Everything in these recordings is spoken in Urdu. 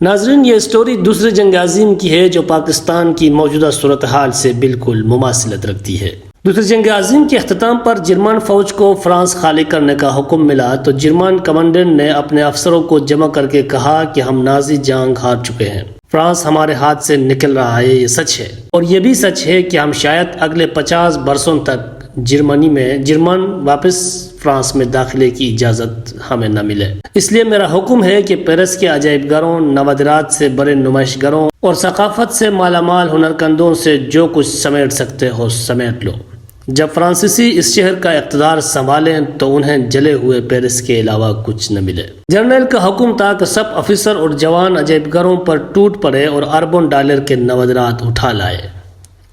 ناظرین، یہ سٹوری دوسری جنگ عظیم کی ہے جو پاکستان کی موجودہ صورتحال سے بالکل مماثلت رکھتی ہے۔ دوسری جنگ عظیم کے اختتام پر جرمن فوج کو فرانس خالی کرنے کا حکم ملا تو جرمن کمانڈنٹ نے اپنے افسروں کو جمع کر کے کہا کہ ہم نازی جنگ ہار چکے ہیں، فرانس ہمارے ہاتھ سے نکل رہا ہے، یہ سچ ہے۔ اور یہ بھی سچ ہے کہ ہم شاید اگلے 50 برسوں تک جرمن واپس فرانس میں داخلے کی اجازت ہمیں نہ ملے۔ اس لیے میرا حکم ہے کہ پیرس کے عجائب گھروں، نوادرات سے بڑے نمائش گھروں اور ثقافت سے مالا مال ہنرمندوں سے جو کچھ سمیٹ سکتے ہو سمیٹ لو۔ جب فرانسیسی اس شہر کا اقتدار سنبھالیں تو انہیں جلے ہوئے پیرس کے علاوہ کچھ نہ ملے۔ جنرل کا حکم تھا کہ سب افسر اور جوان عجائب گھروں پر ٹوٹ پڑے اور اربوں ڈالر کے نوادرات اٹھا لائے۔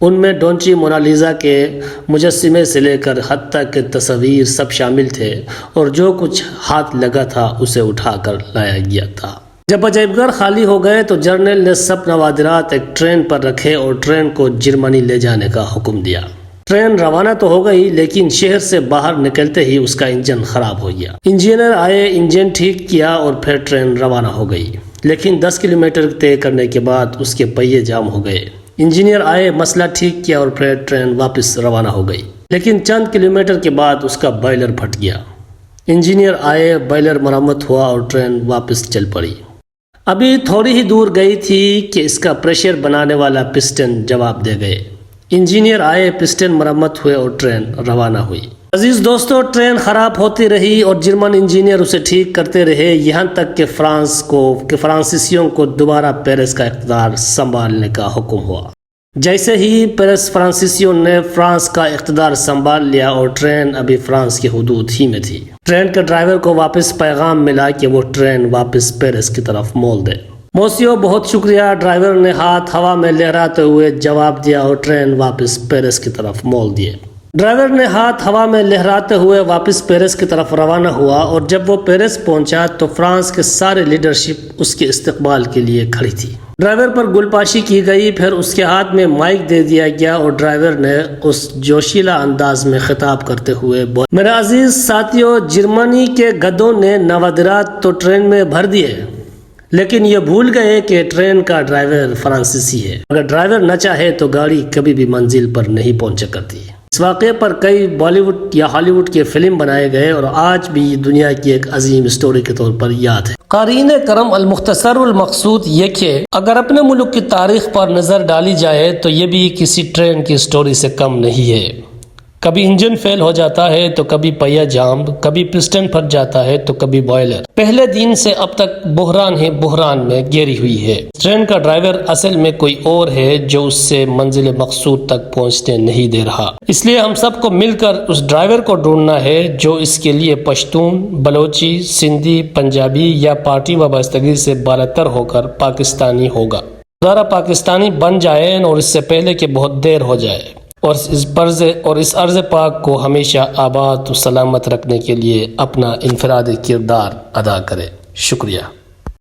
ان میں ڈونچی مونالیزا کے مجسمے سے لے کر حتیٰ کہ تصاویر سب شامل تھے، اور جو کچھ ہاتھ لگا تھا اسے اٹھا کر لایا گیا تھا۔ جب عجائب گھر خالی ہو گئے تو جنرل نے سب نوادرات ایک ٹرین پر رکھے اور ٹرین کو جرمنی لے جانے کا حکم دیا۔ ٹرین روانہ تو ہو گئی، لیکن شہر سے باہر نکلتے ہی اس کا انجن خراب ہو گیا۔ انجینئر آئے، انجن ٹھیک کیا اور پھر ٹرین روانہ ہو گئی، لیکن 10 کلومیٹر طے کرنے کے بعد اس کے پہیے جام ہو گئے۔ انجینئر آئے، مسئلہ ٹھیک کیا اور پھر ٹرین واپس روانہ ہو گئی، لیکن چند کلومیٹر کے بعد اس کا بائلر پھٹ گیا۔ انجینئر آئے، بائلر مرمت ہوا اور ٹرین واپس چل پڑی۔ ابھی تھوڑی ہی دور گئی تھی کہ اس کا پریشر بنانے والا پسٹن جواب دے گئے۔ انجینئر آئے، پسٹن مرمت ہوئے اور ٹرین روانہ ہوئی۔ عزیز دوستو، ٹرین خراب ہوتی رہی اور جرمن انجینئر اسے ٹھیک کرتے رہے، یہاں تک کہ فرانسیسیوں کو دوبارہ پیرس کا اقتدار سنبھالنے کا حکم ہوا۔ جیسے ہی فرانسیسیوں نے فرانس کا اقتدار سنبھال لیا اور ٹرین ابھی فرانس کی حدود ہی میں تھی، ٹرین کے ڈرائیور کو واپس پیغام ملا کہ وہ ٹرین واپس پیرس کی طرف مول دے۔ موسیو، بہت شکریہ۔ ڈرائیور نے ہاتھ ہوا میں لہراتے ہوئے جواب دیا اور ٹرین واپس پیرس کی طرف مول دیے۔ ڈرائیور نے ہاتھ ہوا میں لہراتے ہوئے واپس پیرس کی طرف روانہ ہوا، اور جب وہ پیرس پہنچا تو فرانس کے سارے لیڈرشپ اس کے استقبال کے لیے کھڑی تھی۔ ڈرائیور پر گلپاشی کی گئی، پھر اس کے ہاتھ میں مائک دے دیا گیا اور ڈرائیور نے اس جوشیلا انداز میں خطاب کرتے ہوئے بولا، میرے عزیز ساتھیو، جرمنی کے گدھوں نے نوادرات تو ٹرین میں بھر دیے، لیکن یہ بھول گئے کہ ٹرین کا ڈرائیور فرانسیسی ہے۔ اگر ڈرائیور نہ چاہے تو گاڑی کبھی بھی منزل پر نہیں پہنچا کرتی۔ اس واقعے پر کئی بالی ووڈ یا ہالی ووڈ کے فلم بنائے گئے اور آج بھی دنیا کی ایک عظیم سٹوری کے طور پر یاد ہے۔ قارئین کرم، المختصر المقصود یہ کہ اگر اپنے ملک کی تاریخ پر نظر ڈالی جائے تو یہ بھی کسی ٹرین کی سٹوری سے کم نہیں ہے۔ کبھی انجن فیل ہو جاتا ہے تو کبھی پہیہ جام، کبھی پسٹن پھٹ جاتا ہے تو کبھی بوائلر۔ پہلے دن سے اب تک بحران ہی بحران میں گھیری ہوئی ہے۔ ٹرین کا ڈرائیور اصل میں کوئی اور ہے جو اس سے منزل مقصود تک پہنچنے نہیں دے رہا۔ اس لیے ہم سب کو مل کر اس ڈرائیور کو ڈھونڈنا ہے جو اس کے لیے پشتون، بلوچی، سندھی، پنجابی یا پارٹی وابستگی سے بالاتر ہو کر پاکستانی ہوگا۔ ذرا پاکستانی بن جائے اور اس سے پہلے کہ بہت دیر ہو جائے، اور اس ارض پاک کو ہمیشہ آباد و سلامت رکھنے کے لیے اپنا انفرادی کردار ادا کرے۔ شکریہ۔